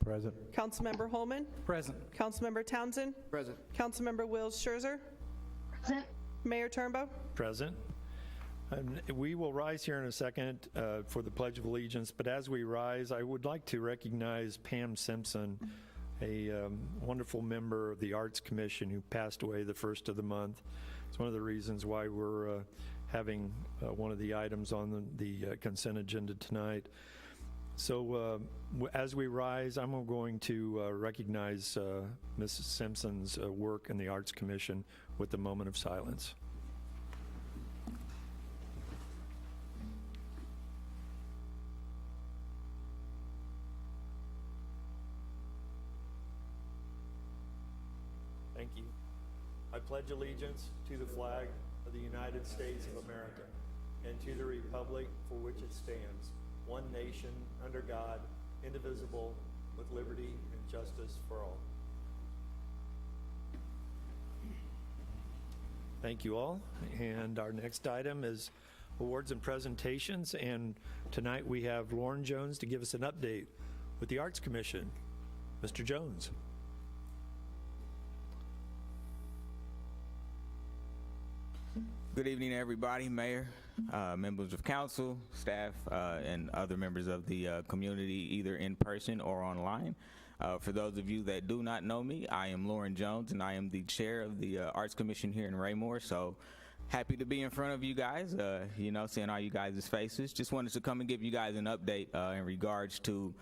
Present. Councilmember Holman, Present. Councilmember Townsend, Present. Councilmember Wills Scherzer, Present. Mayor Turnbow. Present. We will rise here in a second for the Pledge of Allegiance, but as we rise, I would like to recognize Pam Simpson, a wonderful member of the Arts Commission who passed away the first of the month. It's one of the reasons why we're having one of the items on the consent agenda tonight. So as we rise, I'm going to recognize Mrs. Simpson's work in the Arts Commission with a moment of silence. Thank you. I pledge allegiance to the flag of the United States of America and to the republic for which it stands, one nation, under God, indivisible, with liberty and justice for all. Thank you all. And our next item is awards and presentations. And tonight we have Lauren Jones to give us an update with the Arts Commission. Mr. Jones. Good evening, everybody, Mayor, members of council, staff, and other members of the community, either in person or online. For those of you that do not know me, I am Lauren Jones, and I am the chair of the Arts Commission here in Raymore. So happy to be in front of you guys, you know, seeing all you guys' faces. Just wanted to come and give you guys an update in regards to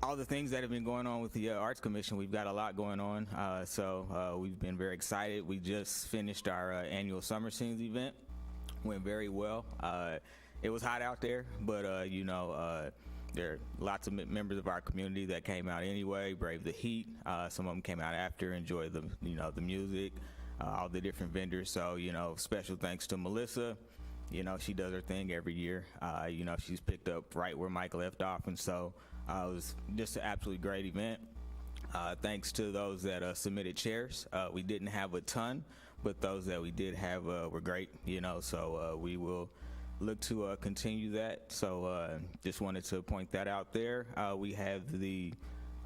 all the things that have been going on with the Arts Commission. We've got a lot going on, so we've been very excited. We just finished our annual Summer Scenes event. Went very well. It was hot out there, but you know, there are lots of members of our community that came out anyway, braved the heat. Some of them came out after, enjoyed the, you know, the music, all the different vendors. So, you know, special thanks to Melissa. You know, she does her thing every year. You know, she's picked up right where Mike left off, and so it was just an absolutely great event. Thanks to those that submitted chairs. We didn't have a ton, but those that we did have were great, you know, so we will look to continue that. So just wanted to point that out there. We have the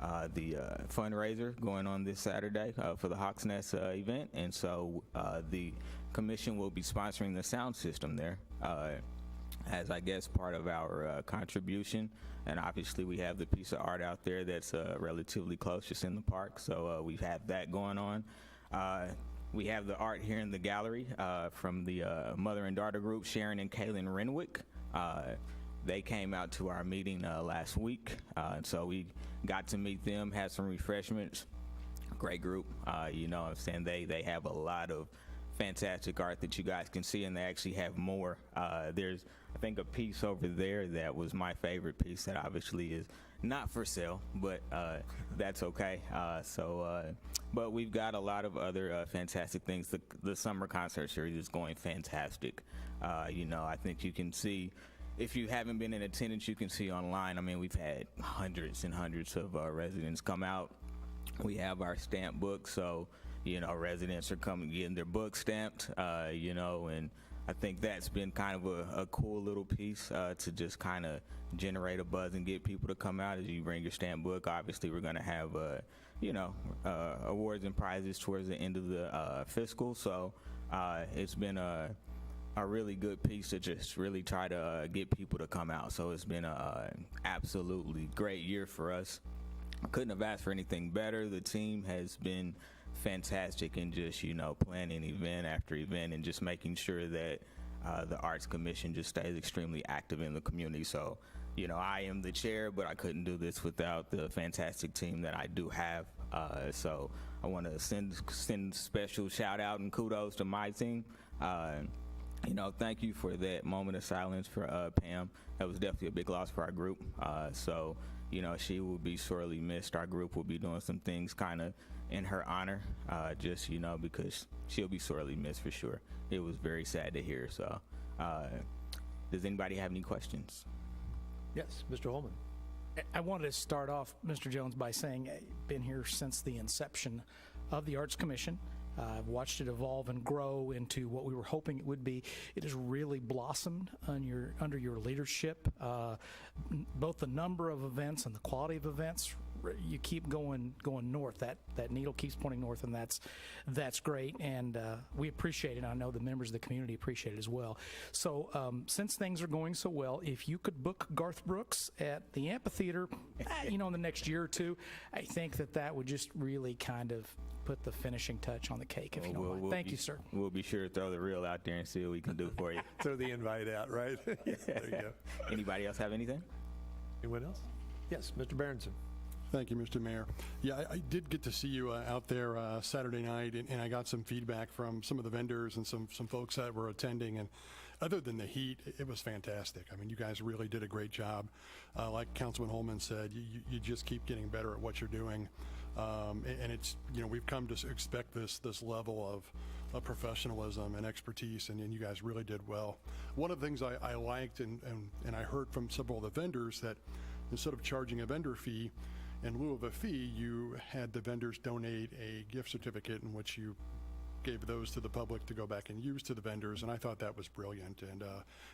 fundraiser going on this Saturday for the Hawks Nest event, and so the commission will be sponsoring the sound system there as, I guess, part of our contribution. And obviously we have the piece of art out there that's relatively close, just in the park, so we have that going on. We have the art here in the gallery from the mother and daughter group, Sharon and Kaylin Renwick. They came out to our meeting last week, so we got to meet them, had some refreshments. Great group, you know what I'm saying? They have a lot of fantastic art that you guys can see, and they actually have more. There's, I think, a piece over there that was my favorite piece that obviously is not for sale, but that's okay. But we've got a lot of other fantastic things. The summer concert series is going fantastic. You know, I think you can see, if you haven't been in attendance, you can see online. I mean, we've had hundreds and hundreds of residents come out. We have our stamp book, so, you know, residents are coming getting their book stamped, you know, and I think that's been kind of a cool little piece to just kind of generate a buzz and get people to come out as you bring your stamp book. Obviously, we're going to have, you know, awards and prizes towards the end of the fiscal, so it's been a really good piece to just really try to get people to come out. So it's been a absolutely great year for us. I couldn't have asked for anything better. The team has been fantastic in just, you know, planning event after event and just making sure that the Arts Commission just stays extremely active in the community. So, you know, I am the chair, but I couldn't do this without the fantastic team that I do have. So I want to send special shout out and kudos to my team. You know, thank you for that moment of silence for Pam. That was definitely a big loss for our group. So, you know, she will be sorely missed. Our group will be doing some things kind of in her honor, just, you know, because she'll be sorely missed for sure. It was very sad to hear. So does anybody have any questions? Yes, Mr. Holman. I wanted to start off, Mr. Jones, by saying I've been here since the inception of the Arts Commission. I've watched it evolve and grow into what we were hoping it would be. It has really blossomed under your leadership. Both the number of events and the quality of events you keep going north. That needle keeps pointing north, and that's great. And we appreciate it. I know the members of the community appreciate it as well. So since things are going so well, if you could book Garth Brooks at the amphitheater, in the next year or two, I think that would just really kind of put the finishing touch on the cake, if you don't mind. Thank you, sir. We'll be sure to throw the reel out there and see what we can do for you. Throw the invite out, right? There you go. Anybody else have anything? Anyone else? Yes, Mr. Berenson. Thank you, Mr. Mayor. Yeah, I did get to see you out there Saturday night, and I got some feedback from some of the vendors and some folks that were attending. And other than the heat, it was fantastic. I mean, you guys really did a great job. Like Councilman Holman said, you just keep getting better at what you're doing. And it's, we've come to expect this level of professionalism and expertise, and you guys really did well. One of the things I liked, and I heard from several of the vendors, that instead of charging a vendor fee, in lieu of a fee, you had the vendors donate a gift certificate in which you gave those to the public to go back and use to the vendors, and I thought that was brilliant. And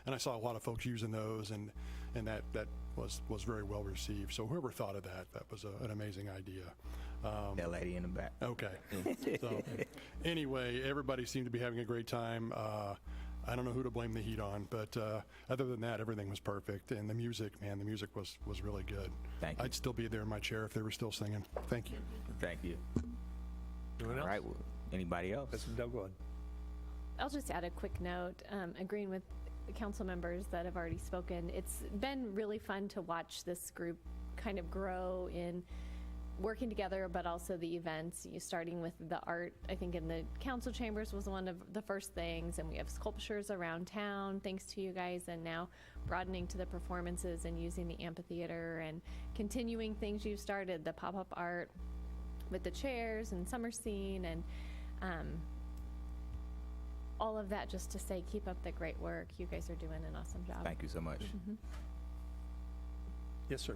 I saw a lot of folks using those, and that was very well received. So whoever thought of that was an amazing idea. That lady in the back. Okay. So anyway, everybody seemed to be having a great time. I don't know who to blame the heat on, but other than that, everything was perfect. And the music was really good. Thank you. I'd still be there in my chair if they were still singing. Thank you. Thank you. Anyone else? All right. Well, anybody else? That's Doug, go ahead. I'll just add a quick note, agreeing with the council members that have already spoken. It's been really fun to watch this group kind of grow in working together, but also the events, starting with the art, I think in the council chambers was one of the first things, and we have sculptures around town thanks to you guys, and now broadening to the performances and using the amphitheater and continuing things you've started, the pop-up art with the chairs and summer scene, and all of that, just to say keep up the great work. You guys are doing an awesome job. Thank you so much. Yes, sir.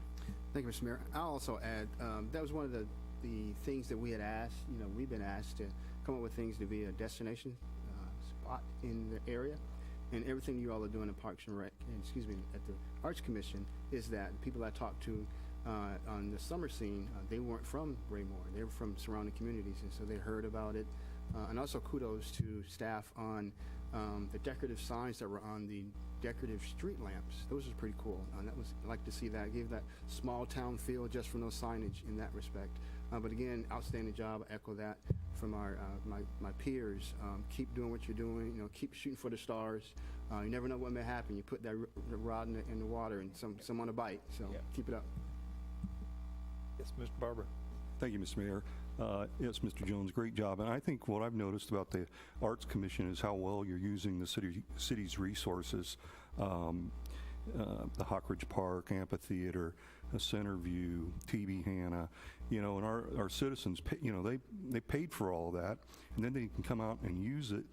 Thank you, Mr. Mayor. I'll also add, that was one of the things that we had asked. We've been asked to come up with things to be a destination spot in the area. And everything you all are doing in Parks and Rec, at the Arts Commission, is that people I talked to on the summer scene, they weren't from Raymore. They were from surrounding communities, and so they heard about it. And also kudos to staff on the decorative signs that were on the decorative street lamps. Those are pretty cool. That was, I like to see that. Gave that small town feel just from those signage in that respect. But again, outstanding job. I echo that from our my peers. Keep doing what you're doing. Keep shooting for the stars. You never know what may happen. You put that rod in the water and someone to bite. So keep it up. Yes, Mr. Barber. Thank you, Mr. Mayor. Yes, Mr. Jones, great job. And I think what I've noticed about the Arts Commission is how well you're using the city's resources. The Hockridge Park, Amphitheater, Centerview, TV Hannah, and our citizens, they paid for all of that, and then they can come out and use it.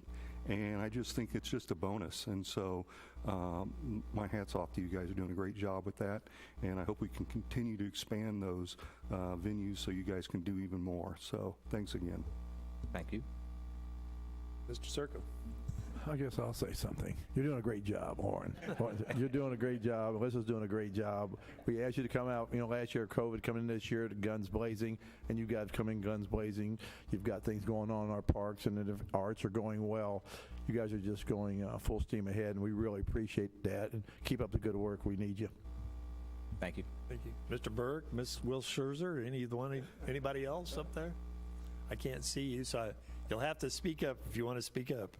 And I just think it's just a bonus. And so my hat's off to you guys. Are doing a great job with that. And I hope we can continue to expand those venues so you guys can do even more. So thanks again. Thank you. Mr. Circo. I guess I'll say something. You're doing a great job, Horn. You're doing a great job. Alyssa's doing a great job. We asked you to come out, last year, COVID, coming in this year, the guns blazing, and you guys come in guns blazing. You've got things going on in our parks, and the arts are going well. You guys are just going full steam ahead, and we really appreciate that. And keep up the good work. We need you. Thank you. Thank you. Mr. Burke, Ms. Will Scherzer, anybody else up there? I can't see you, so you'll have to speak up if you want to speak up.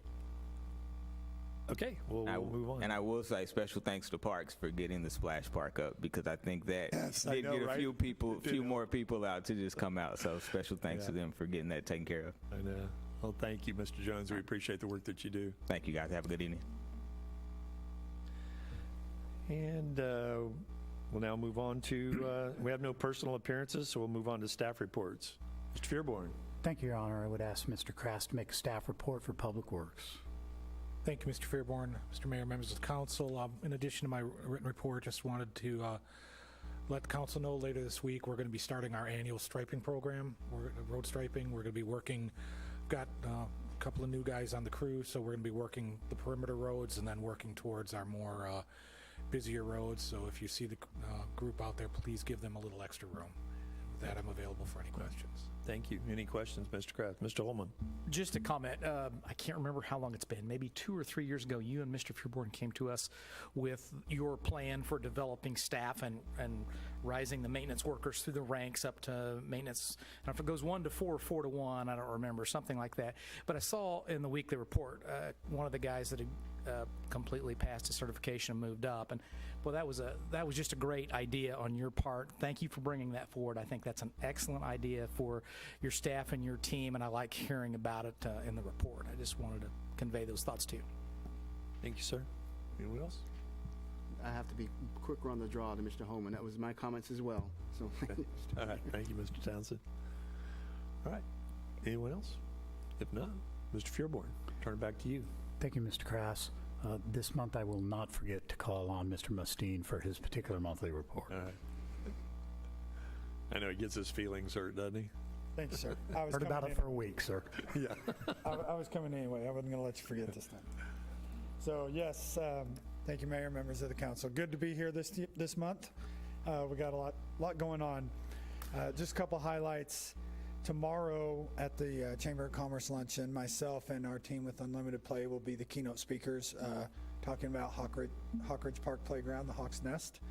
Okay, we'll move on. And I will say special thanks to Parks for getting the splash park up, because I think that did get a few more people out to just come out. So special thanks to them for getting that taken care of. I know. Well, thank you, Mr. Jones. We appreciate the work that you do. Thank you, guys. Have a good evening. And we'll now move on to, we have no personal appearances, so we'll move on to staff reports. Mr. Fearborn. Thank you, Your Honor. I would ask Mr. Kraft to make a staff report for Public Works. Thank you, Mr. Fearborn, Mr. Mayor, members of the council. In addition to my written report, just wanted to let the council know later this week we're going to be starting our annual striping program, road striping. We're going to be working, got a couple of new guys on the crew, so we're going to be working the perimeter roads and then working towards our more busier roads. So if you see the group out there, please give them a little extra room. With that, available for any questions. Thank you. Any questions, Mr. Kraft? Mr. Holman? Just a comment. I can't remember how long it's been. Maybe 2 or 3 years ago, you and Mr. Feuerborn came to us with your plan for developing staff and rising the maintenance workers through the ranks up to maintenance. And if it goes 1 to 4, 4 to 1, I don't remember, something like that. But I saw in the weekly report one of the guys that had completely passed his certification and moved up. And well, that was just a great idea on your part. Thank you for bringing that forward. I think that's an excellent idea for your staff and your team, and I like hearing about it in the report. I just wanted to convey those thoughts to you. Thank you, sir. Anyone else? I have to be quicker on the draw to Mr. Holman. That was my comments as well. So, All right. Thank you, Mr. Townsend. All right. Anyone else? If not, Mr. Feuerborn, turn it back to you. Thank you, Mr. Krass. This month, I will not forget to call on Mr. Mustine for his particular monthly report. All right. I know he gets his feelings hurt, doesn't he? Thank you, sir. I was Heard about coming it for a week, sir. Yeah. I was coming anyway. I wasn't going to let you forget this time. So, yes, thank you, Mayor, members of the council. Good to be here this month. We got a lot going on. Just a couple highlights. Tomorrow at the Chamber of Commerce luncheon, myself and our team with Unlimited Play will be the keynote speakers talking about Hawkridge Park Playground, the Hawk's Nest.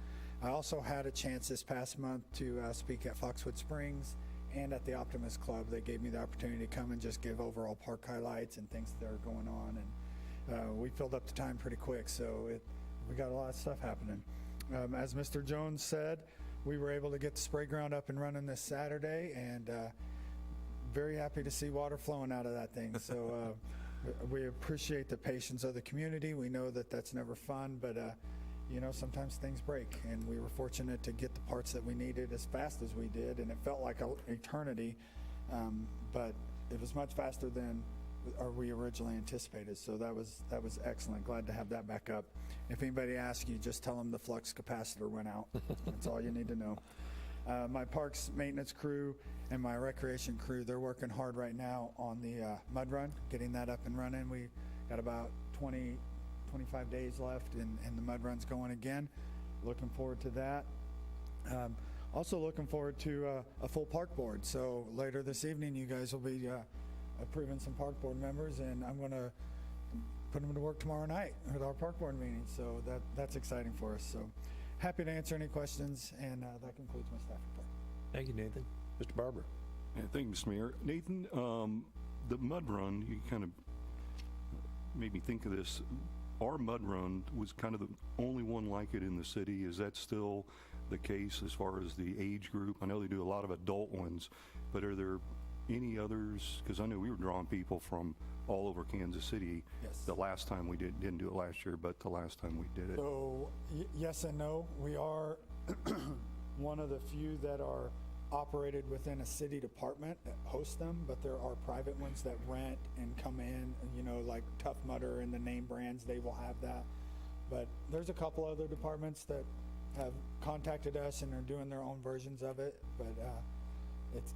I also had a chance this past month to speak at Foxwood Springs and at the Optimist Club. They gave me the opportunity to come and just give overall park highlights and things that are going on. And we filled up the time pretty quick, so we got a lot of stuff happening. As Mr. Jones said, we were able to get the spray ground up and running this Saturday, and very happy to see water flowing out of that thing. So we appreciate the patience of the community. We know that that's never fun, but sometimes things break, and we were fortunate to get the parts that we needed as fast as we did, and it felt like an eternity, but it was much faster than we originally anticipated. So that was excellent. Glad to have that back up. If anybody asks you, just tell them the flux capacitor went out. That's all you need to know. My parks maintenance crew and my recreation crew, they're working hard right now on the mud run, getting that up and running. We got about 25 days left, and the mud run's going again. Looking forward to that. Also looking forward to a full park board. So later this evening, you guys will be approving some park board members, and I'm going to put them to work tomorrow night with our park board meeting. So that's exciting for us. So happy to answer any questions, and that concludes my staff report. Thank you, Nathan. Mr. Barber. Yeah, thank you, Mr. Mayor. Nathan, the mud run, you kind of made me think of this. Our mud run was kind of the only one like it in the city. Is that still the case as far as the age group? I know they do a lot of adult ones, but are there any others? Because I know we were drawing people from all over Kansas City. Yes. The last time we didn't do it last year, but the last time we did it. So yes and no. We are one of the few that are operated within a city department that hosts them, but there are private ones that rent and come in, like Tough Mudder and the name brands, they will have that. But there's a couple other departments that have contacted us and are doing their own versions of it, but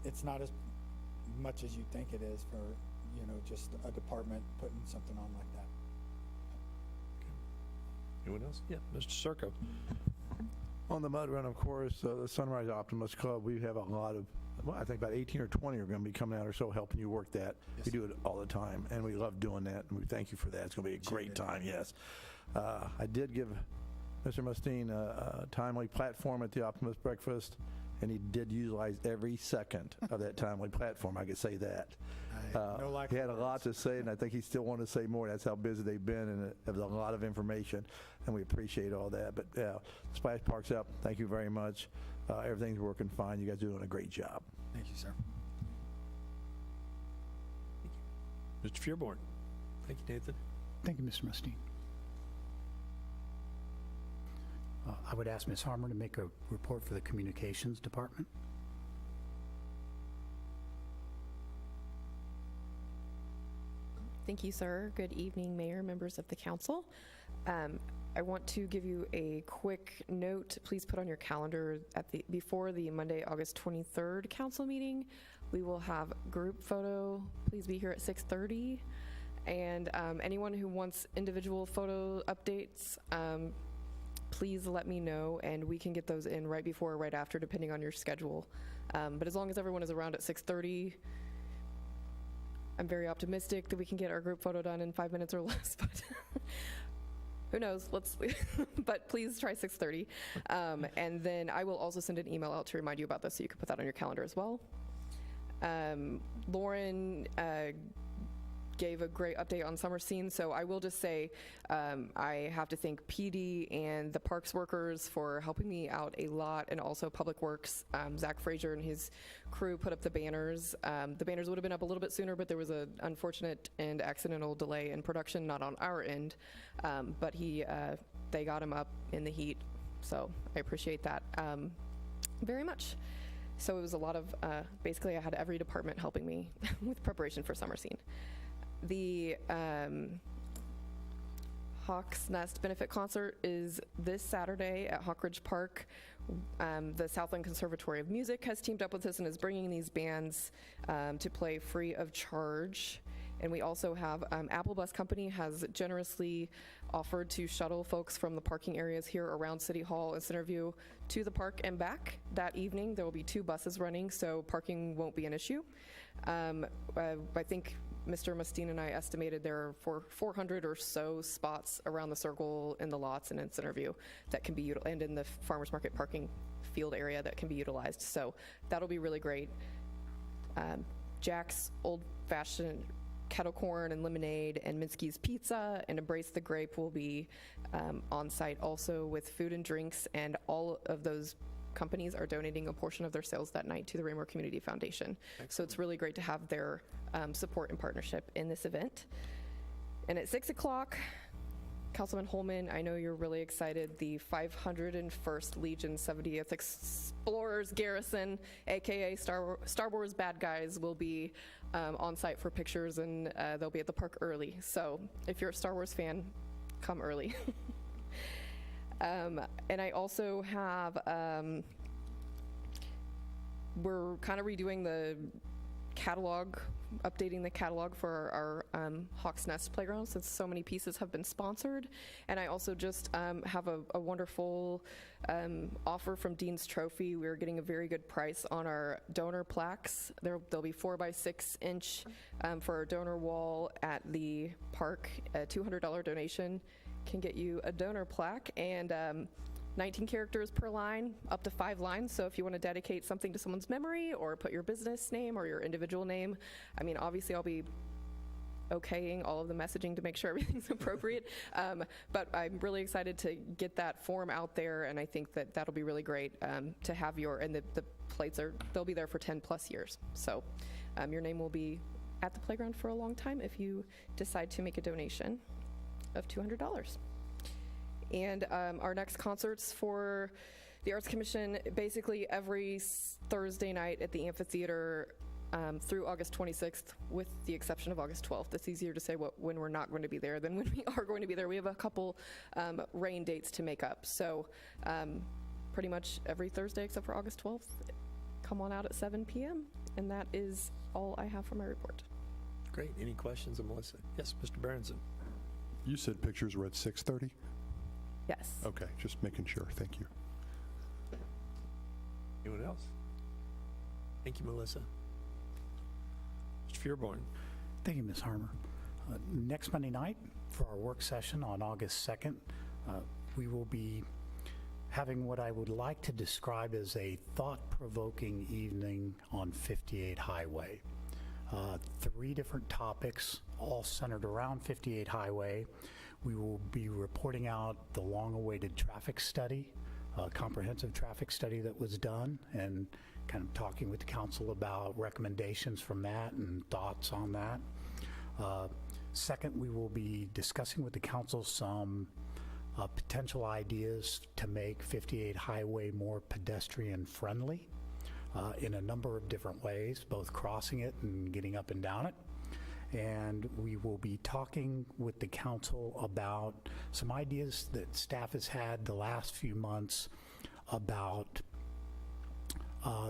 it's not as much as you think it is for, just a department putting something on like that. Anyone else? Yeah, Mr. Circo. On the mud run, of course, the Sunrise Optimist Club, we have a lot of, I think about 18 or 20 are going to be coming out or so helping you work that. Yes. We do it all the time, and we love doing that, and we thank you for that. It's going to be a great time, yes. I did give Mr. Mustine a timely platform at the Optimist Breakfast, and he did utilize every second of that timely platform. I could say that. No lack He of had a lot to say, and I think he still wanted to say more. That's how busy they've been, and it was a lot of information, and we appreciate all that. But yeah, Splash Park's up. Thank you very much. Everything's working fine. You guys are doing a great job. Thank you, sir. Mr. Feuerborn. Thank you, Nathan. Thank you, Mr. Mustine. I would ask Ms. Harmer to make a report for the Communications Department. Thank you, sir. Good evening, Mayor, members of the council. I want to give you a quick note. Please put on your calendar before the Monday, August 23rd council meeting. We will have group photo. Please be here at 6:30. And anyone who wants individual photo updates, please let me know, and we can get those in right before or right after, depending on your schedule. But as long as everyone is around at 6:30, I'm very optimistic that we can get our group photo done in 5 minutes or less, but who knows? But please try 6:30. And then I will also send an email out to remind you about this, so you can put that on your calendar as well. Lauren gave a great update on summer scene, so I will just say I have to thank PD and the parks workers for helping me out a lot, and also Public Works. Zach Frazier and his crew put up the banners. The banners would have been up a little bit sooner, but there was an unfortunate and accidental delay in production, not on our end, but they got him up in the heat, so I appreciate that very much. So it was a lot of, basically I had every department helping me with preparation for summer scene. The Hawks Nest Benefit Concert is this Saturday at Hawkridge Park. The Southland Conservatory of Music has teamed up with us and is bringing these bands to play free of charge. And we also have Apple Bus Company has generously offered to shuttle folks from the parking areas here around City Hall and Centerview to the park and back that evening. There will be 2 buses running, so parking won't be an issue. I think Mr. Mustine and I estimated there are 400 or so spots around the circle, in the lots, and in Centerview that can be utilized, and in the farmers market parking field area that can be utilized. So that'll be really great. Jack's Old Fashioned Kettle Corn and Lemonade and Minsky's Pizza and Embrace the Grape will be on site also with food and drinks, and all of those companies are donating a portion of their sales that night to the Raymore Community Foundation. Excellent. So it's really great to have their support and partnership in this event. And at 6 o'clock, Councilman Holman, I know you're really excited. The 501st Legion 70th Explorers Garrison, aka Star Wars bad guys, will be on site for pictures, and they'll be at the park early. So if you're a Star Wars fan, come early. And I also have, we're kind of redoing the catalog, updating the catalog for our Hawks Nest playground, since so many pieces have been sponsored. And I also just have a wonderful offer from Dean's Trophy. We're getting a very good price on our donor plaques. There'll be 4x6 inch for our donor wall at the park. A $200 donation can get you a donor plaque, and 19 characters per line, up to 5 lines. So if you want to dedicate something to someone's memory or put your business name or your individual name, I mean, obviously I'll be okaying all of the messaging to make sure everything's appropriate. But I'm really excited to get that form out there, and I think that that'll be really great to have and the plates they'll be there for 10 plus years. So your name will be at the playground for a long time if you decide to make a donation of $200. And our next concerts for the Arts Commission, basically every Thursday night at the amphitheater through August 26th, with the exception of August 12th. It's easier to say when we're not going to be there than when we are going to be there. We have a couple rain dates to make up. So pretty much every Thursday except for August 12th, come on out at 7 p.m. And that is all I have for my report. Great. Any questions of Melissa? Yes, Mr. Berenson. You said pictures were at 6:30? Yes. Okay, just making sure. Thank you. Anyone else? Thank you, Melissa. Mr. Fearborn. Thank you, Ms. Harmer. Next Monday night, for our work session on August 2nd, we will be having what I would like to describe as a thought-provoking evening on 58 Highway. 3 different topics, all centered around 58 Highway. We will be reporting out the long-awaited traffic study, comprehensive traffic study that was done, and kind of talking with the council about recommendations from that and thoughts on that. Second, we will be discussing with the council some potential ideas to make 58 Highway more pedestrian-friendly in a number of different ways, both crossing it and getting up and down it. And we will be talking with the council about some ideas that staff has had the last few months about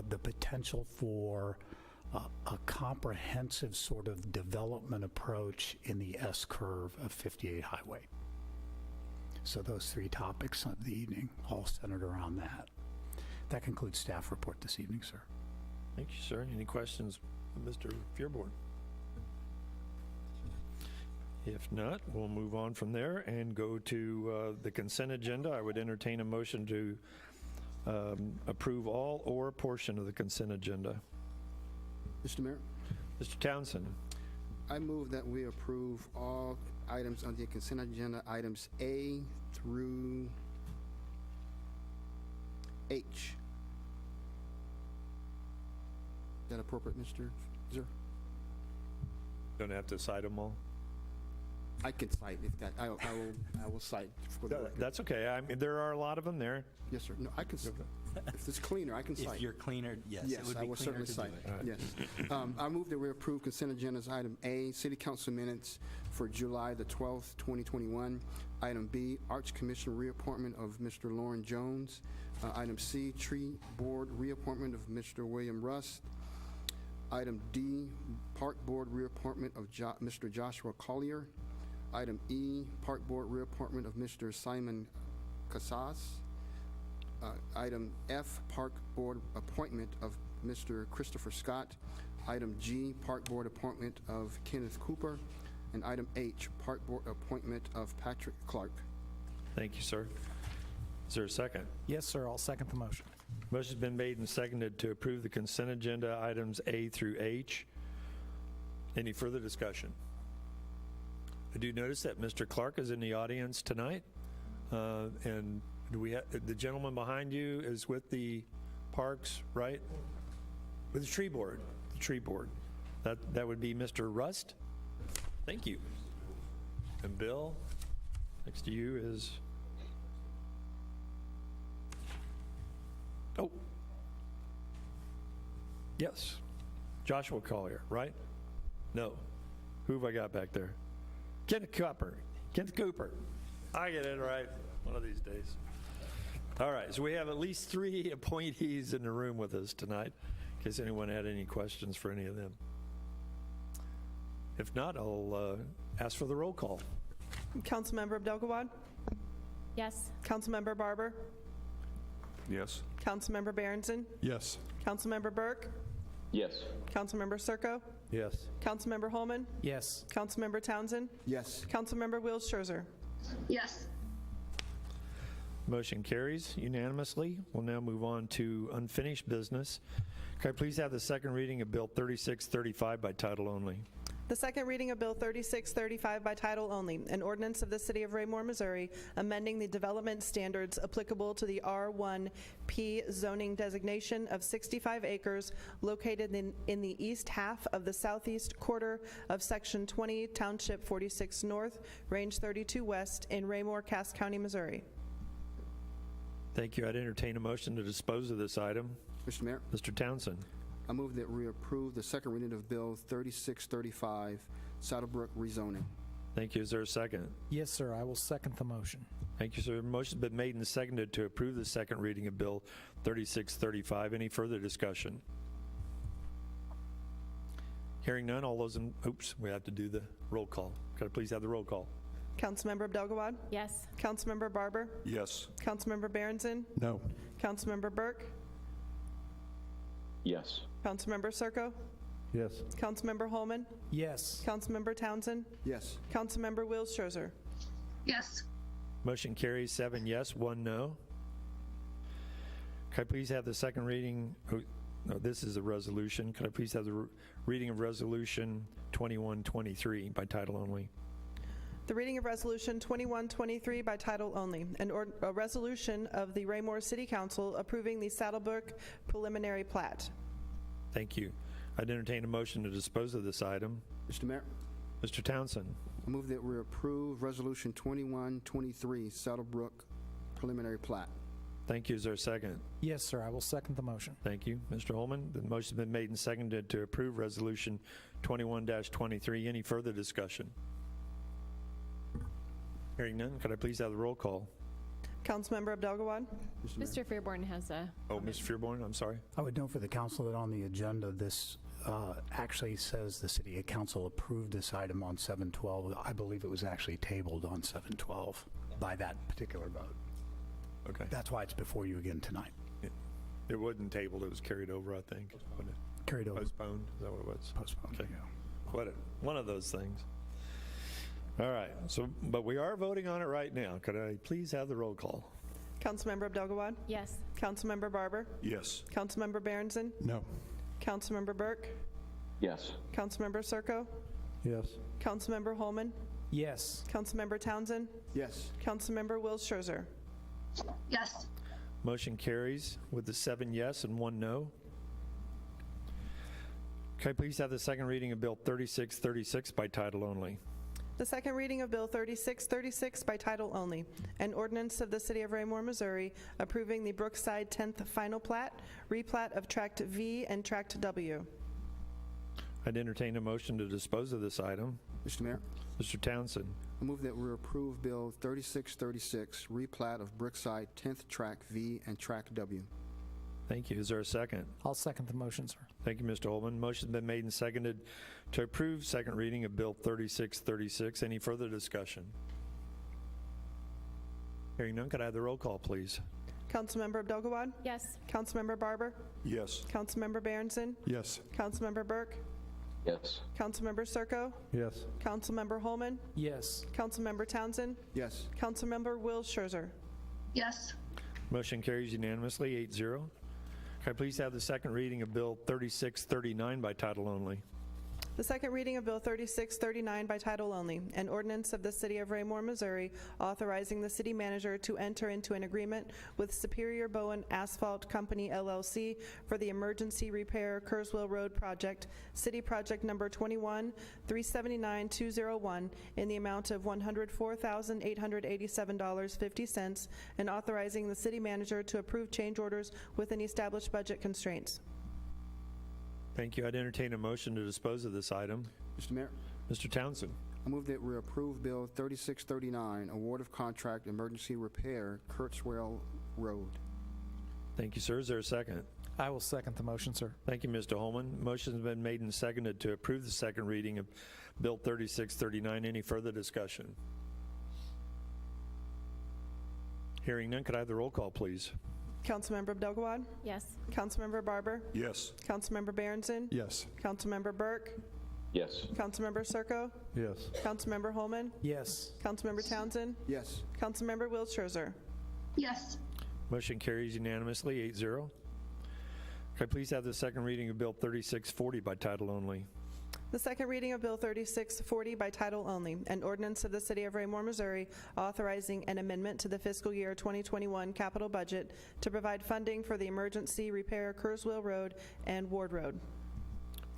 the potential for a comprehensive sort of development approach in the S-curve of 58 Highway. So those 3 topics of the evening, all centered around that. That concludes staff report this evening, sir. Thank you, sir. Any questions, Mr. Fearborn? If not, we'll move on from there and go to the consent agenda. I would entertain a motion to approve all or a portion of the consent agenda. Mr. Mayor, Mr. Townsend, I move that we approve all items on the consent agenda, items A through H. Is that appropriate, Mr. Zer? don't have to cite them all. I can cite if that, I will cite for the record. That's okay. I mean, there are a lot of them there. Yes, sir. No, I can, if it's cleaner, I can cite. If you're cleaner, yes, it Yes, would I be will cleaner certainly to do cite. it. Yes. I move that we approve consent agendas item A, City Council minutes for July the 12th, 2021. Item B, Arts Commission reappointment of Mr. Lauren Jones. Item C, Tree Board reappointment of Mr. William Rust. Item D, Park Board reappointment of Mr. Joshua Collier. Item E, Park Board reappointment of Mr. Simon Casas. Item F, Park Board appointment of Mr. Christopher Scott. Item G, Park Board appointment of Kenneth Cooper. And item H, Park Board appointment of Patrick Clark. Thank you, sir. Is there a second? Yes, sir, I'll second the motion. Motion's been made and seconded to approve the consent agenda items A through H. Any further discussion? I do notice that Mr. Clark is in the audience tonight. And do we have, the gentleman behind you is with the parks, right? With the tree board, That would be Mr. Rust. Thank you. And Bill, next to you is, oh, yes, Joshua Collier, right? No. Who have I got back there? Kenneth Cooper. I get it right one of these days. All right, so we have at least 3 appointees in the room with us tonight, in case anyone had any questions for any of them. If not, I'll ask for the roll call. Councilmember Abdelgawad? Yes. Councilmember Barber? Yes. Councilmember Berenson? Yes. Councilmember Burke? Yes. Councilmember Circo? Yes. Councilmember Holman? Yes. Councilmember Townsend? Yes. Councilmember Wills Scherzer? Yes. Motion carries unanimously. We'll now move on to unfinished business. Can I please have the second reading of Bill 3635 by title only? The second reading of Bill 3635 by title only, an ordinance of the City of Raymore, Missouri, amending the development standards applicable to the R1P zoning designation of 65 acres located in the east half of the southeast quarter of Section 20, Township 46 North, Range 32 West in Raymore, Cass County, Missouri. Thank you. I'd entertain a motion to dispose of this item. Mr. Mayor, Mr. Townsend. I move that we approve the second reading of Bill 3635, Saddlebrook rezoning. Thank you. Is there a second? Yes, sir, I will second the motion. Thank you, sir. Motion's been made and seconded to approve the second reading of Bill 3635. Any further discussion? Hearing none, all those in, oops, we have to do the roll call. Could I please have the roll call? Councilmember Abdelgawad? Yes. Councilmember Barber? Yes. Councilmember Berenson? No. Councilmember Burke? Yes. Councilmember Circo? Yes. Councilmember Holman? Yes. Councilmember Townsend? Yes. Councilmember Wills Scherzer? Yes. Motion carries 7 yes, 1 no. Could I please have the second reading? Oh, no, this is a resolution. Could I please have the reading of Resolution 2123 by title only? The reading of Resolution 2123 by title only, a resolution of the Raymore City Council approving the Saddlebrook preliminary plat. Thank you. I'd entertain a motion to dispose of this item. Mr. Mayor, Mr. Townsend. I move that we approve Resolution 2123, Saddlebrook preliminary plat. Thank you. Is there a second? Yes, sir, I will second the motion. Thank you. Mr. Holman, the motion's been made and seconded to approve Resolution 21-23. Any further discussion? Hearing none, could I please have the roll call? Councilmember Abdelgawad? Mr. Fairborn has a. Oh, Mr. Fearborn, I'm sorry. I would note for the council that on the agenda, this actually says the city council approved this item on 7/12. I believe it was actually tabled on 7/12 by that particular vote. Okay. That's why it's before you again tonight. It wasn't tabled, it was carried over, I think. wasn't it? Carried over. Postponed, is that what it was? Postponed, Okay. yeah. One of those things. All right, so, but we are voting on it right now. Could I please have the roll call? Councilmember Abdelgawad? Yes. Councilmember Barber? Yes. Councilmember Berenson? No. Councilmember Burke? Yes. Councilmember Circo? Yes. Councilmember Holman? Yes. Councilmember Townsend? Yes. Councilmember Wills Scherzer? Yes. Motion carries with the 7 yes and 1 no. Can I please have the second reading of Bill 3636 by title only? The second reading of Bill 3636 by title only, an ordinance of the City of Raymore, Missouri, approving the Brookside 10th Final Plat, replat of Tract V and Tract W. I'd entertain a motion to dispose of this item. Mr. Mayor, Mr. Townsend, I move that we approve Bill 3636, replat of Brookside 10th Track V and Track W. thank you. Is there a second? I'll second the motion, sir. Thank you, Mr. Holman. Motion's been made and seconded to approve second reading of Bill 3636. Any further discussion? Hearing none, could I have the roll call, please? Councilmember Abdelgawad? Yes. Councilmember Barber? Yes. Councilmember Berenson? Yes. Councilmember Burke? Yes. Councilmember Circo? Yes. Councilmember Holman? Yes. Councilmember Townsend? Yes. Councilmember Wills Scherzer? Yes. Motion carries unanimously, 8-0. Can I please have the second reading of Bill 3639 by title only? The second reading of Bill 3639 by title only, an ordinance of the City of Raymore, Missouri, authorizing the city manager to enter into an agreement with Superior Bowen Asphalt Company LLC for the emergency repair Kurzweil Road project, City Project Number 21-379201, in the amount of $104,887.50, and authorizing the city manager to approve change orders within established budget constraints. Thank you. I'd entertain a motion to dispose of this item. Mr. Mayor, Mr. Townsend, I move that we approve Bill 3639, award of contract emergency repair Kurzweil Road. thank you, sir. Is there a second? I will second the motion, sir. Thank you, Mr. Holman. Motion's been made and seconded to approve the second reading of Bill 3639. Any further discussion? Hearing none, could I have the roll call, please? Councilmember Abdelgawad? Yes. Councilmember Barber? Yes. Councilmember Berenson? Yes. Councilmember Burke? Yes. Councilmember Circo? Yes. Councilmember Holman? Yes. Councilmember Townsend? Yes. Councilmember Wills Scherzer? Yes. Motion carries unanimously, 8-0. Could I please have the second reading of Bill 3640 by title only? The second reading of Bill 3640 by title only, an ordinance of the City of Raymore, Missouri, authorizing an amendment to the fiscal year 2021 capital budget to provide funding for the emergency repair Kurzweil Road and Ward Road.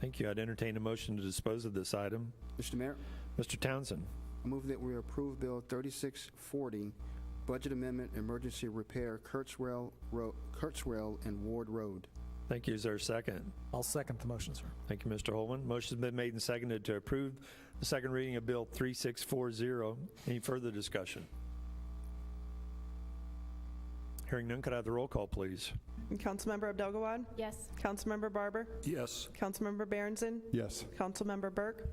Thank you. I'd entertain a motion to dispose of this item. Mr. Mayor, Mr. Townsend, I move that we approve Bill 3640, budget amendment emergency repair Kurzweil and Ward Road. thank you. Is there a second? I'll second the motion, sir. Thank you, Mr. Holman. Motion's been made and seconded to approve the second reading of Bill 3640. Any further discussion? Hearing none, could I have the roll call, please? Councilmember Abdelgawad? Yes. Councilmember Barber? Yes. Councilmember Berenson? Yes. Councilmember Burke?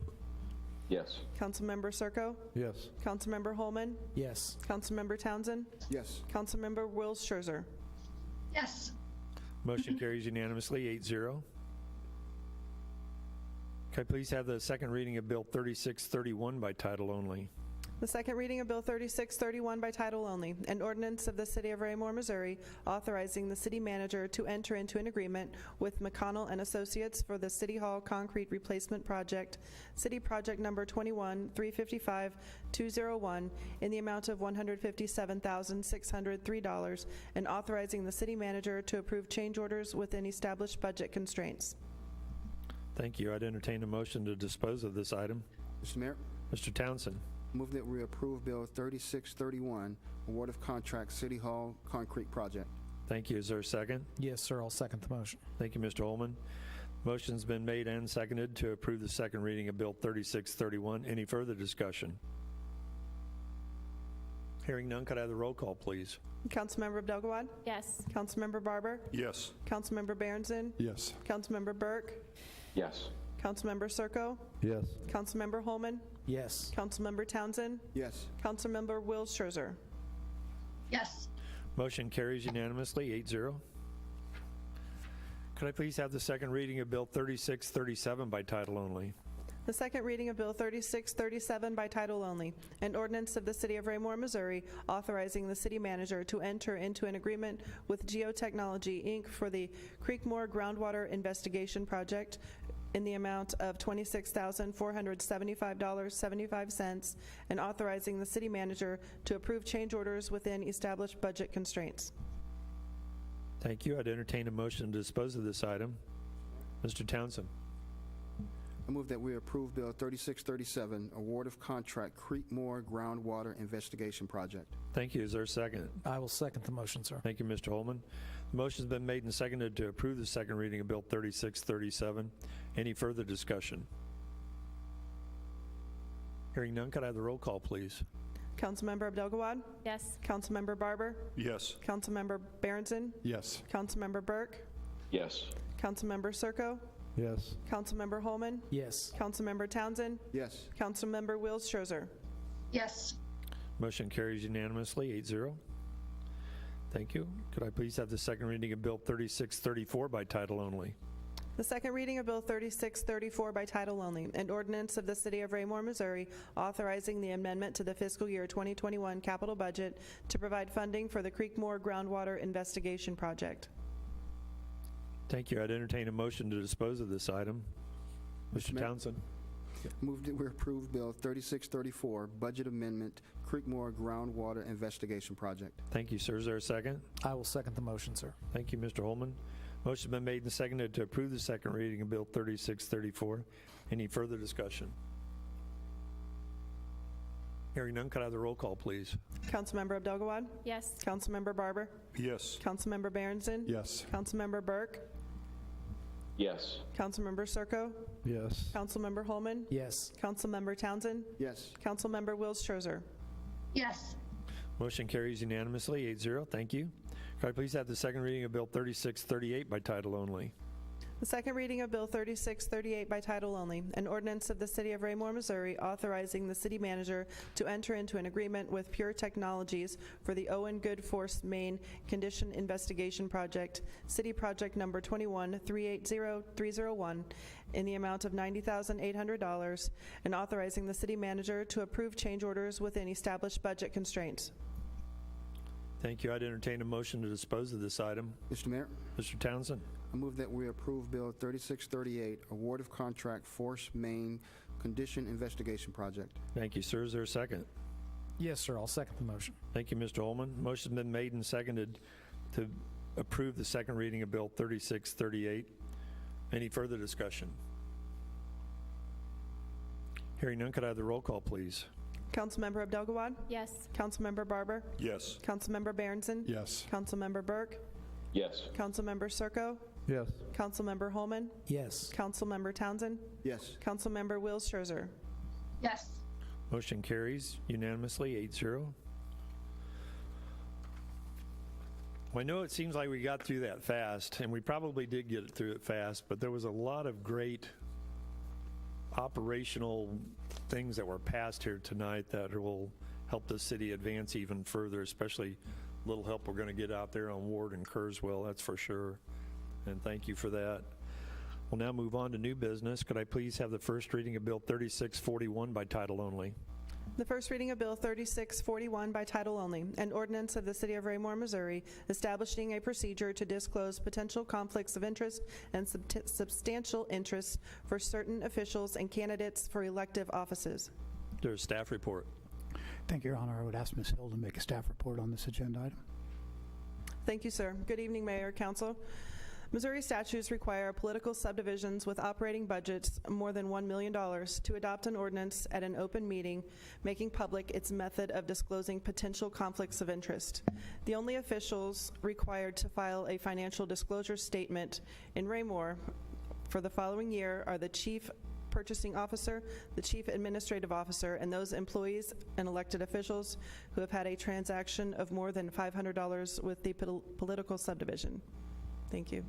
Yes. Councilmember Circo? Yes. Councilmember Holman? Yes. Councilmember Townsend? Yes. Councilmember Wills Scherzer? Yes. Motion carries unanimously, 8-0. Can I please have the second reading of Bill 3631 by title only? The second reading of Bill 3631 by title only, an ordinance of the City of Raymore, Missouri, authorizing the city manager to enter into an agreement with McConnell and Associates for the City Hall Concrete Replacement Project, City Project Number 21-355-201, in the amount of $157,603, and authorizing the city manager to approve change orders within established budget constraints. Thank you. I'd entertain a motion to dispose of this item. Mr. Mayor, Mr. Townsend, I move that we approve Bill 3631, award of contract City Hall Concrete Project. thank you. Is there a second? Yes, sir. I'll second the motion. Thank you, Mr. Holman. Motion's been made and seconded to approve the second reading of Bill 3631. Any further discussion? Hearing none, could I have the roll call, please? Councilmember Abdelgawad? Yes. Councilmember Barber? Yes. Councilmember Berenson? Yes. Councilmember Burke? Yes. Councilmember Circo? Yes. Councilmember Holman? Yes. Councilmember Townsend? Yes. Councilmember Wills Scherzer? Yes. Motion carries unanimously, 8-0. Could I please have the second reading of Bill 3637 by title only? The second reading of Bill 3637 by title only, an ordinance of the City of Raymore, Missouri, authorizing the city manager to enter into an agreement with Geotechnology, Inc. for the Creekmore Groundwater Investigation Project in the amount of $26,475.75, and authorizing the city manager to approve change orders within established budget constraints. Thank you. I'd entertain a motion to dispose of this item. Mr. Townsend. I move that we approve Bill 3637, award of contract Creekmore Groundwater Investigation Project. Thank you. Is there a second? I will second the motion, sir. Thank you, Mr. Holman. The motion's been made and seconded to approve the second reading of Bill 3637. Any further discussion? Hearing none, could I have the roll call, please? Councilmember Abdelgawad? Yes. Councilmember Barber? Yes. Councilmember Berenson? Yes. Councilmember Burke? Yes. Councilmember Circo? Yes. Councilmember Holman? Yes. Councilmember Townsend? Yes. Councilmember Wills Scherzer? Yes. Motion carries unanimously, 8-0. Thank you. Could I please have the second reading of Bill 3634 by title only? The second reading of Bill 3634 by title only, an ordinance of the City of Raymore, Missouri, authorizing the amendment to the fiscal year 2021 capital budget to provide funding for the Creekmore Groundwater Investigation Project. Thank you. I'd entertain a motion to dispose of this item. Mr. Mayor. Townsend. Move that we approve Bill 3634, budget amendment Creekmore Groundwater Investigation Project. Thank you, sir. Is there a second? I will second the motion, sir. Thank you, Mr. Holman. Motion's been made and seconded to approve the second reading of Bill 3634. Any further discussion? Hearing none, could I have the roll call, please? Councilmember Abdelgawad? Yes. Councilmember Barber? Yes. Councilmember Berenson? Yes. Councilmember Burke? Yes. Councilmember Circo? Yes. Councilmember Holman? Yes. Councilmember Townsend? Yes. Councilmember Wills Scherzer? Yes. Motion carries unanimously, 8-0. Thank you. Could I please have the second reading of Bill 3638 by title only? The second reading of Bill 3638 by title only, an ordinance of the City of Raymore, Missouri, authorizing the city manager to enter into an agreement with Pure Technologies for the Owen Good Force Main Condition Investigation Project, City Project Number 21380-301, in the amount of $90,800, and authorizing the city manager to approve change orders within established budget constraints. Thank you. I'd entertain a motion to dispose of this item. Mr. Mayor, Mr. Townsend. I move that we approve Bill 3638, award of contract Force Main Condition Investigation Project. Thank you, sir. Is there a second? Yes, sir. I'll second the motion. Thank you, Mr. Holman. Motion's been made and seconded to approve the second reading of Bill 3638. Any further discussion? Hearing none, could I have the roll call, please? Councilmember Abdelgawad? Yes. Councilmember Barber? Yes. Councilmember Berenson? Yes. Councilmember Burke? Yes. Councilmember Circo? Yes. Councilmember Holman? Yes. Councilmember Townsend? Yes. Councilmember Wills Scherzer? Yes. Motion carries unanimously, 8-0. Well, I know it seems like we got through that fast, and we probably did get through it fast, but there was a lot of great operational things that were passed here tonight that will help the city advance even further, especially little help we're going to get out there on Ward and Kurzweil, that's for sure. And thank you for that. We'll now move on to new business. Could I please have the first reading of Bill 3641 by title only? The first reading of Bill 3641 by title only, an ordinance of the City of Raymore, Missouri, establishing a procedure to disclose potential conflicts of interest and substantial interests for certain officials and candidates for elective offices. There's a staff report. Thank you, Your Honor. I would ask Ms. Hill to make a staff report on this agenda item. Thank you, sir. Good evening, Mayor, Council. Missouri statutes require political subdivisions with operating budgets more than $1 million to adopt an ordinance at an open meeting, making public its method of disclosing potential conflicts of interest. The only officials required to file a financial disclosure statement in Raymore for the following year are the Chief Purchasing Officer, the Chief Administrative Officer, and those employees and elected officials who have had a transaction of more than $500 with the political subdivision. Thank you.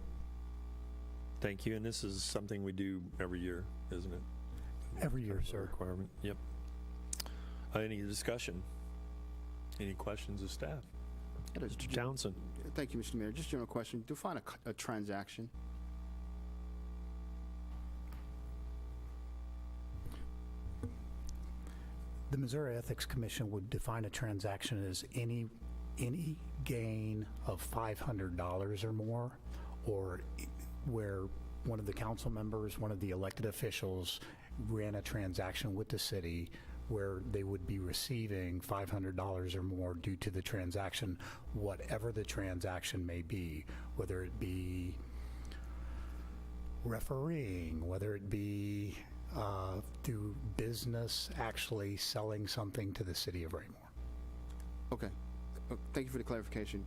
Thank you. And this is something we do every year, isn't it? Every year, sir. Requirement. Yep. Any discussion? Any questions of staff? Mr. Townsend. Thank you, Mr. Mayor. Just a general question. Define a transaction. The Missouri Ethics Commission would define a transaction as any gain of $500 or more, or where one of the council members, one of the elected officials ran a transaction with the city where they would be receiving $500 or more due to the transaction, whatever the transaction may be, whether it be refereeing, whether it be through business actually selling something to the city of Raymore. Okay. Thank you for the clarification.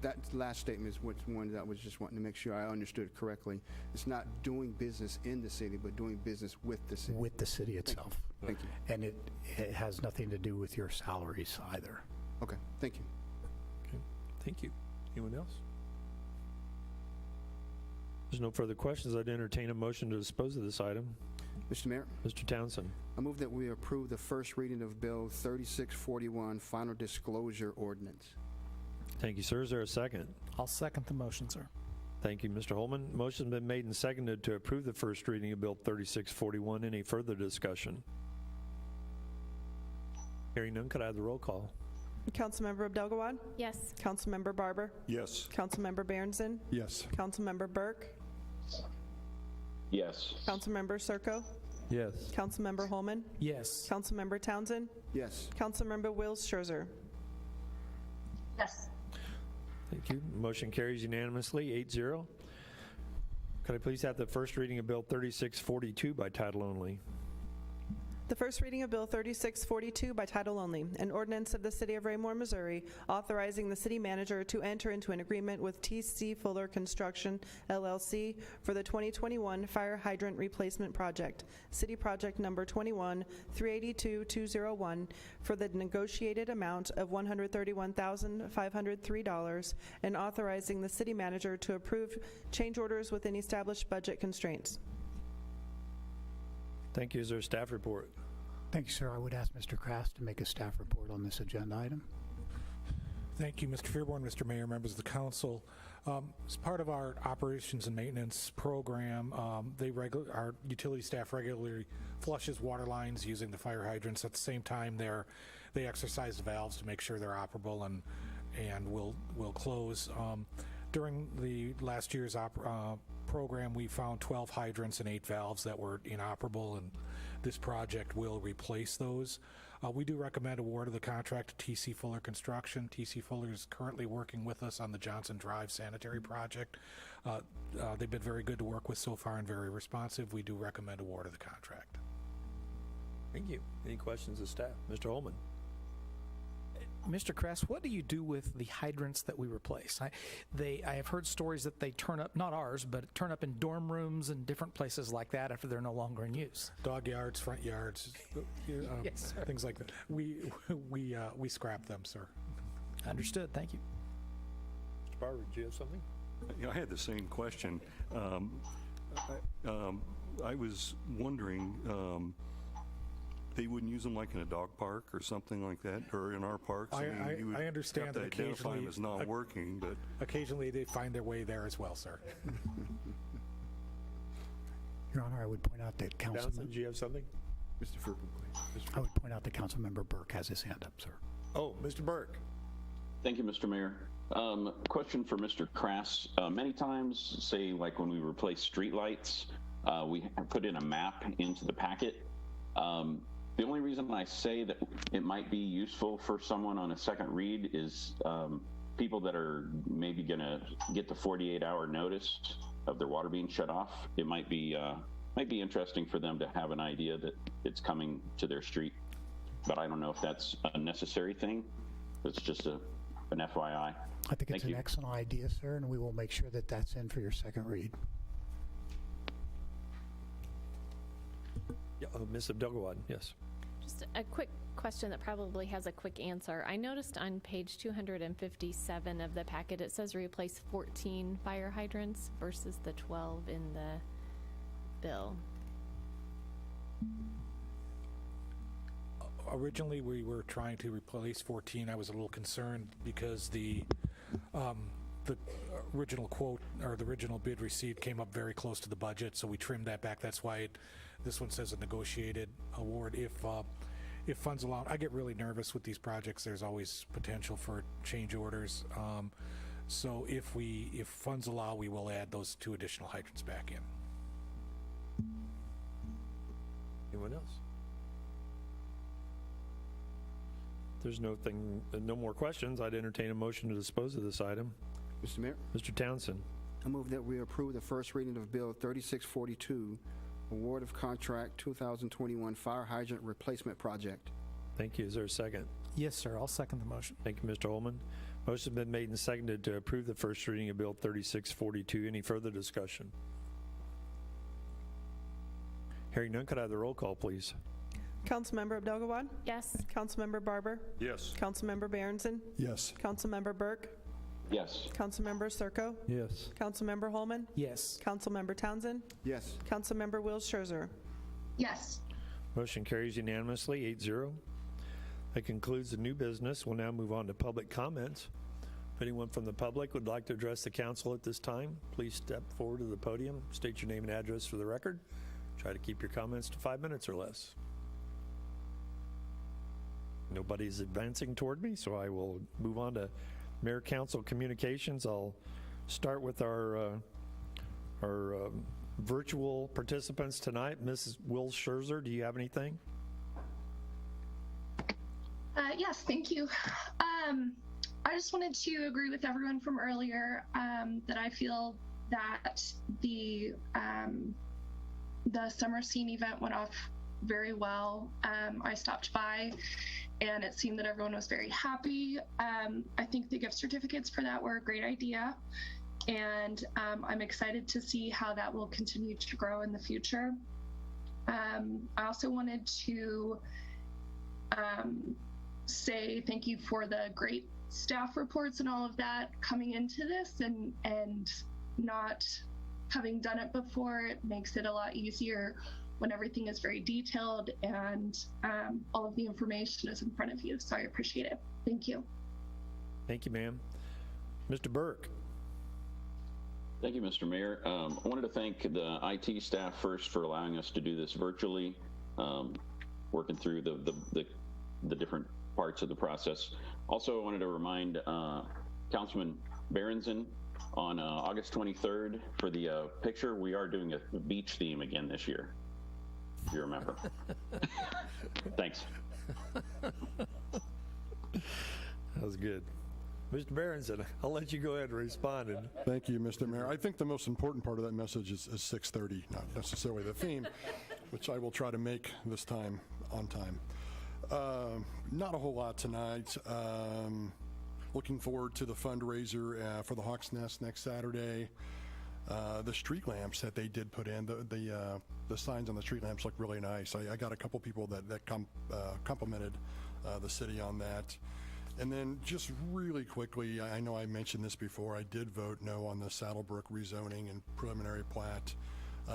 That last statement is one that I was just wanting to make sure I understood correctly. It's not doing business in the city, but doing business with the city. With the city itself. Thank you. And it has nothing to do with your salaries either. Okay, thank you. Okay, thank you. Anyone else? There's no further questions. I'd entertain a motion to dispose of this item. Mr. Mayor, Mr. Townsend. I move that we approve the first reading of Bill 3641, Final Disclosure Ordinance. Thank you, sir. Is there a second? I'll second the motion, sir. Thank you, Mr. Holman. Motion's been made and seconded to approve the first reading of Bill 3641. Any further discussion? Hearing none, could I have the roll call? Councilmember Abdelgawad? Yes. Councilmember Barber? Yes. Councilmember Berenson? Yes. Councilmember Burke? Yes. Councilmember Circo? Yes. Councilmember Holman? Yes. Councilmember Townsend? Yes. Councilmember Wills Scherzer? Yes. Thank you. Motion carries unanimously, 8-0. Could I please have the first reading of Bill 3642 by title only? The first reading of Bill 3642 by title only, an ordinance of the City of Raymore, Missouri, authorizing the city manager to enter into an agreement with T.C. Fuller Construction, LLC, for the 2021 fire hydrant replacement project, City Project Number 21-382201, for the negotiated amount of $131,503, and authorizing the city manager to approve change orders within established budget constraints. Thank you. Is there a staff report? Thank you, sir. I would ask Mr. Krass to make a staff report on this agenda item. Thank you, Mr. Fearborn, Mr. Mayor, members of the council. As part of our operations and maintenance program, our utility staff regularly flushes water lines using the fire hydrants. At the same time, they exercise the valves to make sure they're operable and will close. During the last year's program, we found 12 hydrants and 8 valves that were inoperable, and this project will replace those. We do recommend award of the contract to T.C. Fuller Construction. T.C. Fuller is currently working with us on the Johnson Drive sanitary project. They've been very good to work with so far and very responsive. We do recommend award of the contract. Thank you. Any questions of staff? Mr. Holman. Mr. Kress, what do you do with the hydrants that we replace? I have heard stories that they turn up, not ours, but turn up in dorm rooms and different places like that after they're no longer in use. Dog yards, front yards, Yes, things like that. We scrap them, sir. Understood. Thank you. Mr. Barber, do you have something? I had the same question. I was wondering, they wouldn't use them like in a dog park or something like that, or in our parks? You would I understand have to that identify them occasionally as not working, but occasionally they find their way there as well, sir. Your Honor, I would point out that Townsend, do you have something? Mr. Furman, please. I would point out that Councilmember Burke has his hand up, sir. Oh, Mr. Burke. Thank you, Mr. Mayor. Question for Mr. Krass. Many times, say like when we replace streetlights, we put in a map into the packet. The only reason I say that it might be useful for someone on a second read is people that are maybe going to get the 48-hour notice of their water being shut off. It might be interesting for them to have an idea that it's coming to their street. But I don't know if that's a necessary thing. It's just an FYI. I think it's an excellent idea, sir, and we will make sure that that's in for your second read. Yeah, Ms. Abdelgawad, yes. Just a quick question that probably has a quick answer. I noticed on page 257 of the packet, it says replace 14 fire hydrants versus the 12 in the bill. Originally, we were trying to replace 14. I was a little concerned because the original quote or the original bid received came up very close to the budget, so we trimmed that back. That's why this one says a negotiated award. if funds allow, I get really nervous with these projects. There's always potential for change orders. So if funds allow, we will add those 2 additional hydrants back in. Anyone else? If there's no more questions, I'd entertain a motion to dispose of this item. Mr. Mayor, Mr. Townsend. I move that we approve the first reading of Bill 3642, award of contract 2021 fire hydrant replacement project. Thank you. Is there a second? Yes, sir. I'll second the motion. Thank you, Mr. Holman. Motion's been made and seconded to approve the first reading of Bill 3642. Any further discussion? Hearing none, could I have the roll call, please? Councilmember Abdelgawad? Yes. Councilmember Barber? Yes. Councilmember Berenson? Yes. Councilmember Burke? Yes. Councilmember Circo? Yes. Councilmember Holman? Yes. Councilmember Townsend? Yes. Councilmember Wills Scherzer? Yes. Motion carries unanimously, 8-0. That concludes the new business. We'll now move on to public comments. If anyone from the public would like to address the council at this time, please step forward to the podium, state your name and address for the record. Try to keep your comments to 5 minutes or less. Nobody's advancing toward me, so I will move on to Mayor Council Communications. I'll start with our virtual participants tonight. Mrs. Wills Scherzer, do you have anything? Yes, thank you. I just wanted to agree with everyone from earlier that I feel that the summer scene event went off very well. I stopped by and it seemed that everyone was very happy. I think the gift certificates for that were a great idea. And I'm excited to see how that will continue to grow in the future. I also wanted to say thank you for the great staff reports and all of that coming into this, and not having done it before, it makes it a lot easier when everything is very detailed and all of the information is in front of you. So I appreciate it. Thank you. Thank you, ma'am. Mr. Burke. Thank you, Mr. Mayor. I wanted to thank the IT staff first for allowing us to do this virtually, working through the different parts of the process. Also, I wanted to remind Councilman Berenson on August 23rd for the picture, we are doing a beach theme again this year, if you remember. Thanks. That was good. Mr. Berenson, I'll let you go ahead and respond. Thank you, Mr. Mayor. I think the most important part of that message is 6:30, not necessarily the theme, which I will try to make this time on time. Not a whole lot tonight. Looking forward to the fundraiser for the Hawks Nest next Saturday. The street lamps that they did put in, the signs on the street lamps look really nice. I got a couple people that complimented the city on that. And then just really quickly, I know I mentioned this before, I did vote no on the Saddlebrook rezoning and preliminary plat.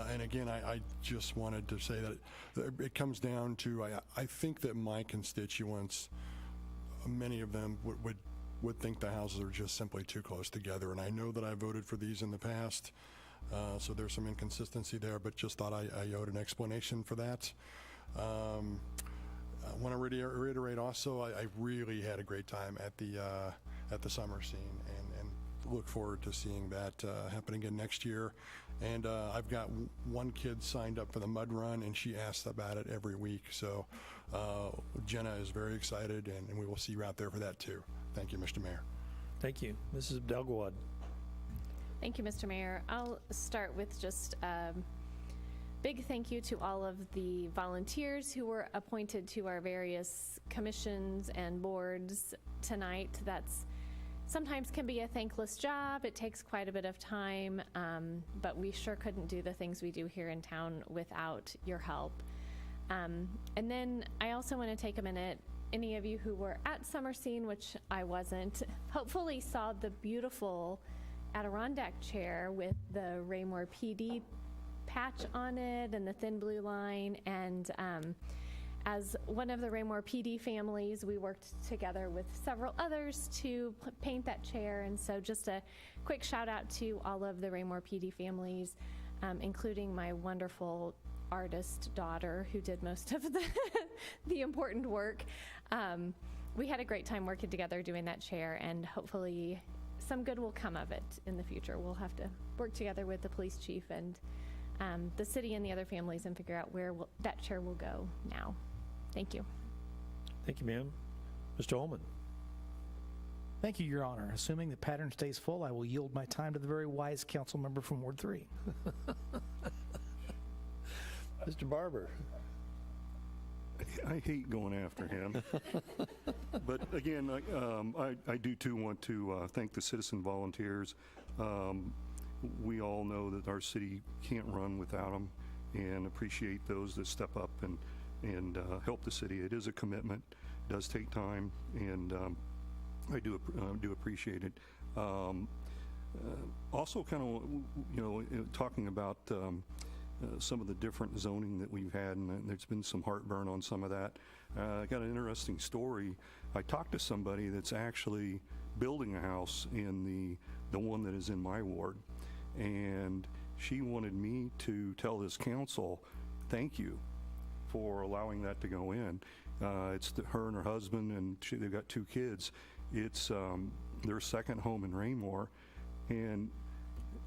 And again, I just wanted to say that it comes down to, I think that my constituents, many of them would think the houses are just simply too close together. And I know that I voted for these in the past, so there's some inconsistency there, but just thought I owed an explanation for that. I want to reiterate also, I really had a great time at the summer scene, and look forward to seeing that happen again next year. And I've got one kid signed up for the mud run, and she asks about it every week. So Jenna is very excited, and we will see you out there for that too. Thank you, Mr. Mayor. Thank you. Mrs. Abdelgawad. Thank you, Mr. Mayor. I'll start with just big thank you to all of the volunteers who were appointed to our various commissions and boards tonight. That's sometimes can be a thankless job. It takes quite a bit of time, but we sure couldn't do the things we do here in town without your help. And then I also want to take a minute. Any of you who were at Summer Scene, which I wasn't, hopefully saw the beautiful Adirondack chair with the Raymore PD patch on it and the thin blue line. And as one of the Raymore PD families, we worked together with several others to paint that chair. And so just a quick shout out to all of the Raymore PD families, including my wonderful artist daughter who did most of the important work. We had a great time working together doing that chair, and hopefully some good will come of it in the future. We'll have to work together with the police chief and the city and the other families and figure out where that chair will go now. Thank you. Thank you, ma'am. Mr. Holman. Thank you, Your Honor. Assuming the pattern stays full, I will yield my time to the very wise council member from Ward 3. Mr. Barber. I hate going after him. But again, I do too want to thank the citizen volunteers. We all know that our city can't run without them, and appreciate those that step up and help the city. It is a commitment. It does take time, and I do appreciate it. Also, kind of, talking about some of the different zoning that we've had, and there's been some heartburn on some of that. I got an interesting story. I talked to somebody that's actually building a house in the one that is in my ward, and she wanted me to tell this council, thank you for allowing that to go in. It's her and her husband, and they've got 2 kids. It's their second home in Raymore, and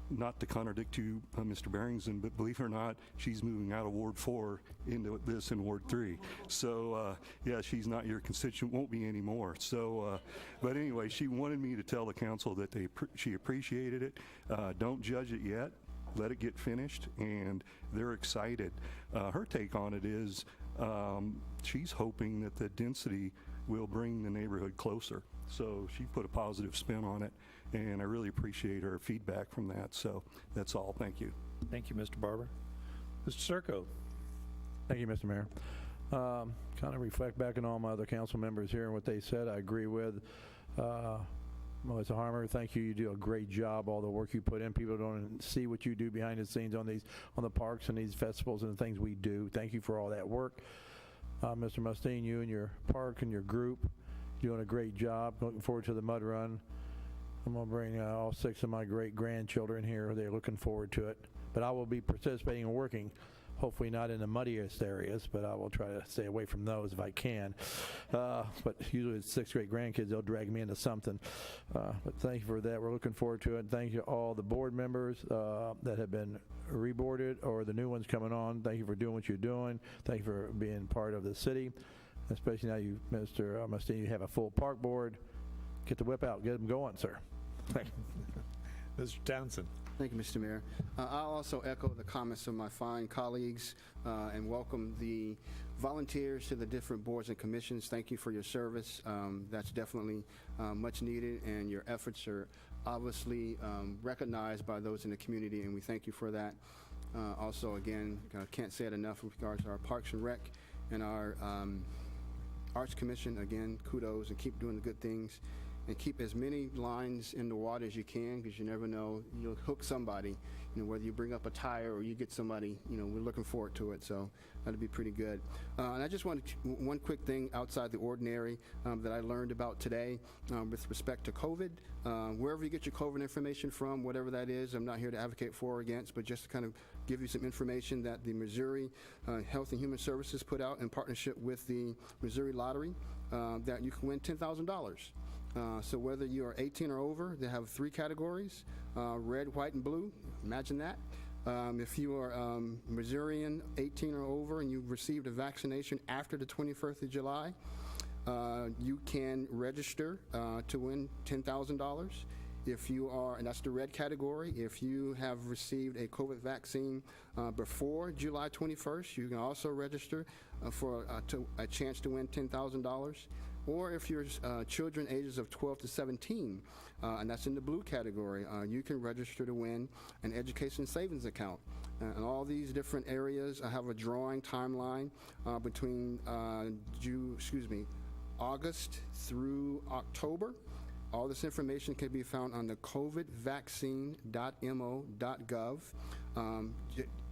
not to contradict you, Mr. Barrington, but believe it or not, she's moving out of Ward 4 into this in Ward 3. So, yeah, she's not your constituent, won't be anymore. So, but anyway, she wanted me to tell the council that she appreciated it. Don't judge it yet. Let it get finished, and they're excited. Her take on it is she's hoping that the density will bring the neighborhood closer. So she put a positive spin on it, and I really appreciate her feedback from that. So that's all. Thank you. Thank you, Mr. Barber. Mr. Circo. Thank you, Mr. Mayor. Kind of reflect back on all my other council members here and what they said. I agree with Melissa Harmer. Thank you. You do a great job. All the work you put in. People don't see what you do behind the scenes on the parks and these festivals and the things we do. Thank you for all that work. Mr. Mustine, you and your park and your group doing a great job. Looking forward to the mud run. I'm going to bring all 6 of my great-grandchildren here. They're looking forward to it. But I will be participating and working, hopefully not in the muddiest areas, but I will try to stay away from those if I can. But usually it's 6 great-grandkids. They'll drag me into something. But thank you for that. We're looking forward to it. And thank you to all the board members that have been reboarded or the new ones coming on. Thank you for doing what you're doing. Thank you for being part of the city. Especially now you, Mr. Mustine, you have a full park board. Get the whip out. Get them going, sir. Thank you. Mr. Townsend. Thank you, Mr. Mayor. I'll also echo the comments of my fine colleagues and welcome the volunteers to the different boards and commissions. Thank you for your service. That's definitely much needed, and your efforts are obviously recognized by those in the community, and we thank you for that. Also, again, can't say it enough with regards to our Parks and Rec and our Arts Commission. Again, kudos, and keep doing the good things. And keep as many lines in the water as you can, because you never know, you'll hook somebody, whether you bring up a tire or you get somebody, we're looking forward to it, so that'll be pretty good. And I just wanted one quick thing outside the ordinary that I learned about today with respect to COVID. Wherever you get your COVID information from, whatever that is, I'm not here to advocate for or against, but just to kind of give you some information that the Missouri Health and Human Services put out in partnership with the Missouri Lottery, that you can win $10,000. So whether you are 18 or over, they have 3 categories, red, white, and blue. Imagine that. If you are Missourian, 18 or over, and you've received a vaccination after the 21st of July, you can register to win $10,000. If you are, and that's the red category, if you have received a COVID vaccine before July 21st, you can also register for a chance to win $10,000. Or if you're children ages of 12 to 17, and that's in the blue category, you can register to win an education savings account. And all these different areas have a drawing timeline between August through October. All this information can be found on the covidvaccine.mo.gov.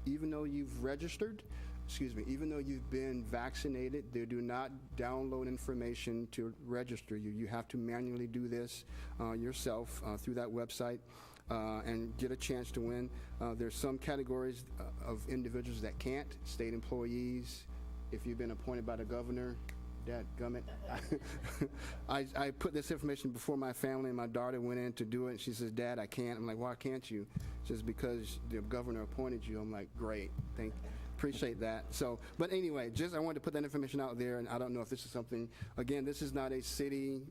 Even though you've registered, even though you've been vaccinated, they do not download information to register you. You have to manually do this yourself through that website. and get a chance to win. There's some categories of individuals that can't, state employees, if you've been appointed by the governor, dadgummit. I put this information before my family, and my daughter went in to do it, and she says, Dad, I can't. I'm like, why can't you? She says, because the governor appointed you. I'm like, great, appreciate that. So, but anyway, just I wanted to put that information out there, and I don't know if this is something, again, this is not a city,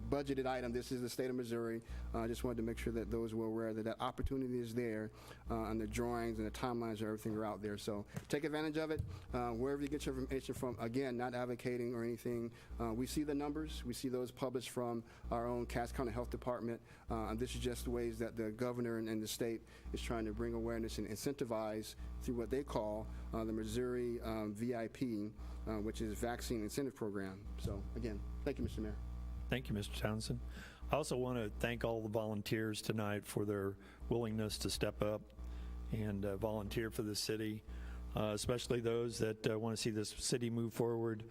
budgeted item. This is the state of Missouri. I just wanted to make sure that those were aware that that opportunity is there, and the drawings and the timelines and everything are out there. So take advantage of it. Wherever you get your information from, again, not advocating or anything. We see the numbers. We see those published from our own Cass County Health Department. And this is just ways that the governor and the state is trying to bring awareness and incentivize through what they call the Missouri VIP, which is Vaccine Incentive Program. So again, thank you, Mr. Mayor. Thank you, Mr. Townsend. I also want to thank all the volunteers tonight for their willingness to step up and volunteer for the city, especially those that want to see this city move forward.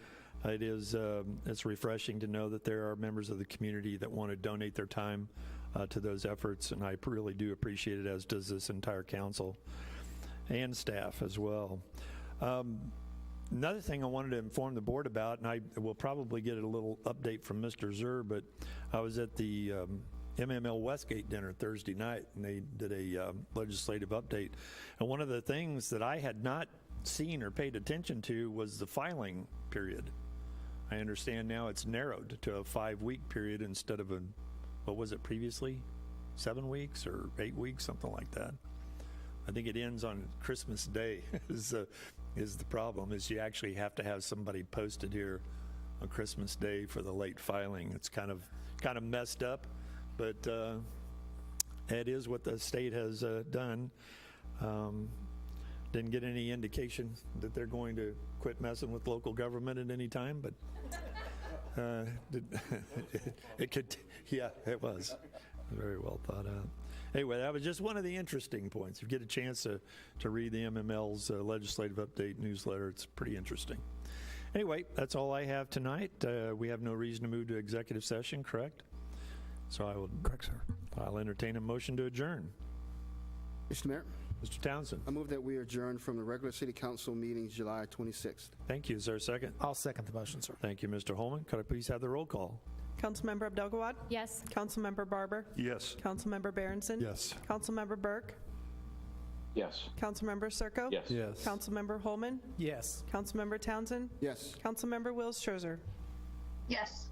It's refreshing to know that there are members of the community that want to donate their time to those efforts, and I really do appreciate it, as does this entire council and staff as well. Another thing I wanted to inform the board about, and I will probably get a little update from Mr. Zur, but I was at the MML Westgate dinner Thursday night, and they did a legislative update. And one of the things that I had not seen or paid attention to was the filing period. I understand now it's narrowed to a 5-week period instead of what was it previously? 7 weeks or 8 weeks, something like that. I think it ends on Christmas Day is the problem, is you actually have to have somebody posted here on Christmas Day for the late filing. It's kind of messed up, but it is what the state has done. Didn't get any indication that they're going to quit messing with local government at any time, but it could, yeah, it was very well thought out. Anyway, that was just one of the interesting points. If you get a chance to read the MML's legislative update newsletter, it's pretty interesting. Anyway, that's all I have tonight. We have no reason to move to executive session, correct? So I will. Correct, sir. I'll entertain a motion to adjourn. Mr. Mayor, Mr. Townsend. I move that we adjourn from the regular city council meetings July 26th. Thank you. Is there a second? I'll second the motion, sir. Thank you, Mr. Holman. Could I please have the roll call? Councilmember Abdelgawad? Yes. Councilmember Barber? Yes. Councilmember Berenson? Yes. Councilmember Burke? Yes. Councilmember Circo? Yes. Yes. Councilmember Holman? Yes. Councilmember Townsend? Yes. Councilmember Wills Scherzer? Yes.